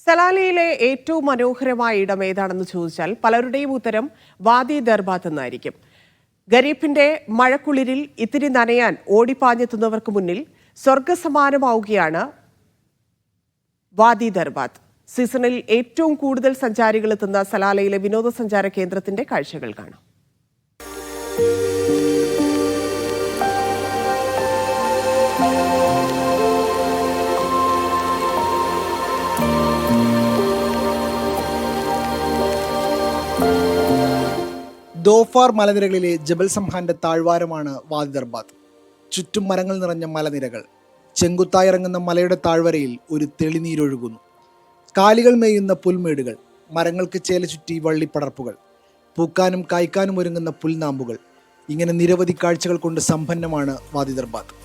സലാലയിലെ ഏറ്റവും മനോഹരമായ ഇടം ഏതാണെന്ന് ചോദിച്ചാൽ പലരുടെയും ഉത്തരം വാദി ദർബാത്ത് എന്നായിരിക്കും. ഗരീബിന്റെ മഴക്കുളിരിൽ ഇത്തിരി നനയാൻ ഓടിപ്പാഞ്ഞെത്തുന്നവർക്ക് മുന്നിൽ സ്വർഗസമാനമാവുകയാണ് വാദി ദർബാത്ത്. സീസണിൽ ഏറ്റവും കൂടുതൽ സഞ്ചാരികൾ എത്തുന്ന സലാലയിലെ വിനോദസഞ്ചാര കേന്ദ്രത്തിന്റെ കാഴ്ചകൾ കാണാം. ദോഫാർ മലനിരകളിലെ ജബൽ സംഹാന്റെ താഴ്വാരമാണ് വാദി ദർബാത്ത്. ചുറ്റും മരങ്ങൾ നിറഞ്ഞ മലനിരകൾ. ചെങ്കുത്തായിറങ്ങുന്ന മലയുടെ താഴ്വരയിൽ ഒരു തെളിനീരൊഴുകുന്നു. കാലികൾ മേയുന്ന പുൽമേടുകൾ, മരങ്ങൾക്ക് ചേല ചുറ്റി വള്ളിപ്പടർപ്പുകൾ, പൂക്കാനും കായ്ക്കാനും ഒരുങ്ങുന്ന പുൽനാമ്പുകൾ. ഇങ്ങനെ നിരവധി കാഴ്ചകൾ കൊണ്ട് സമ്പന്നമാണ് വാദി ദർബാത്ത്.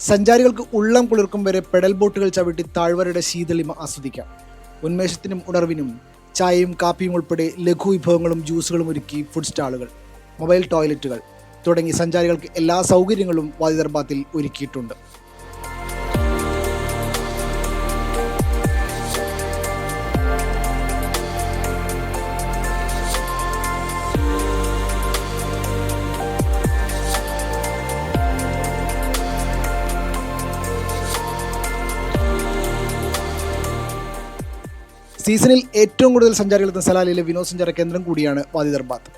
സഞ്ചാരികൾക്ക് ഉള്ളം കുളിർക്കും വരെ പെഡൽ ബോട്ടുകൾ ചവിട്ടി താഴ്വരയുടെ ശീതളിമ ആസ്വദിക്കാം. ഉന്മേഷത്തിനും ഉണർവിനും ചായയും കാപ്പിയും ഉൾപ്പെടെ ലഘു വിഭവങ്ങളും ജ്യൂസുകളും ഒരുക്കി ഫുഡ് സ്റ്റാളുകൾ, മൊബൈൽ ടോയ്ലറ്റുകൾ തുടങ്ങി സഞ്ചാരികൾക്ക് എല്ലാ സൗകര്യങ്ങളും വാദി ദർബാത്തിൽ ഒരുക്കിയിട്ടുണ്ട്. സീസണിൽ ഏറ്റവും കൂടുതൽ സഞ്ചാരികൾ എത്തുന്ന സലാലയിലെ വിനോദസഞ്ചാര കേന്ദ്രം കൂടിയാണ് വാദി ദർബാത്ത്.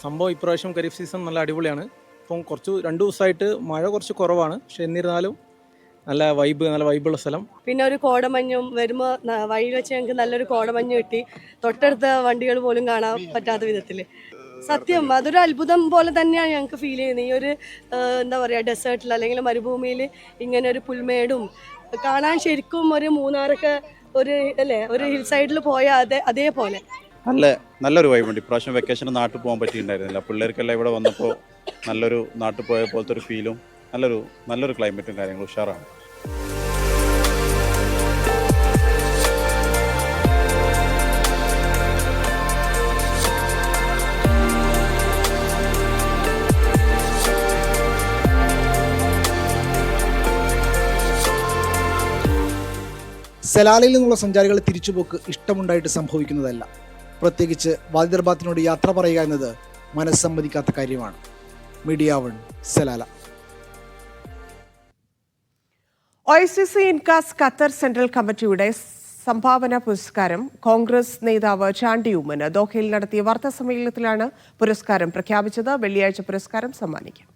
സംഭവം ഇപ്രാവശ്യം ഖരീഫ് സീസൺ നല്ല അടിപൊളിയാണ്. ഇപ്പം രണ്ട് ദിവസമായിട്ട് മഴ കുറച്ച് കുറവാണ്, പക്ഷെ എന്നിരുന്നാലും നല്ല വൈബുള്ള സ്ഥലം. പിന്നെ ഒരു കോടമഞ്ഞും വരുമ്പോൾ വഴി വെച്ച് ഞങ്ങൾക്ക് നല്ലൊരു കോടമഞ്ഞ് കിട്ടി. തൊട്ടടുത്ത വണ്ടികൾ പോലും കാണാൻ പറ്റാത്ത വിധത്തിൽ. സത്യം അതൊരു അത്ഭുതം പോലെ തന്നെയാണ് ഞങ്ങൾക്ക് ഫീൽ ചെയ്യുന്നത്. ഈ ഒരു എന്താ പറയുക, ഡെസേർട്ടിൽ അല്ലെങ്കിൽ മരുഭൂമിയിൽ ഇങ്ങനെ ഒരു പുൽമേടും കാണാൻ ശരിക്കും ഒരു മൂന്നാറൊക്കെ ഒരു ഹിൽ സൈഡിൽ പോയാൽ അതേപോലെ നല്ലൊരു വൈബുണ്ട്. ഇപ്രാവശ്യം വെക്കേഷന് നാട്ടിൽ പോകാൻ പറ്റിയിട്ടുണ്ടായിരുന്നില്ല. പിള്ളേർക്കെല്ലാം ഇവിടെ വന്നപ്പോൾ നല്ലൊരു നാട്ടിൽ പോയ പോലത്തെ ഒരു ഫീലും നല്ലൊരു ക്ലൈമറ്റും കാര്യങ്ങളും ഉഷാറാണ്. സലാലയിൽ നിന്നുള്ള സഞ്ചാരികളെ തിരിച്ചുപോക്ക് ഇഷ്ടമുണ്ടായിട്ട് സംഭവിക്കുന്നതല്ല. പ്രത്യേകിച്ച് വാദി ദർബാത്തിനോട് യാത്ര പറയുക എന്നത് മനസ്സമ്മതിക്കാത്ത കാര്യമാണ്. Media 1 Salalah. OICC INCAS Qatar central കമ്മിറ്റിയുടെ സംഭാവന പുരസ്കാരം കോൺഗ്രസ് നേതാവ് ചാണ്ടി ഉമ്മന് ദോഹയിൽ നടത്തിയ വാർത്താ സമ്മേളനത്തിലാണ് പുരസ്കാരം പ്രഖ്യാപിച്ചത്. വെള്ളിയാഴ്ച പുരസ്കാരം സമ്മാനിക്കും.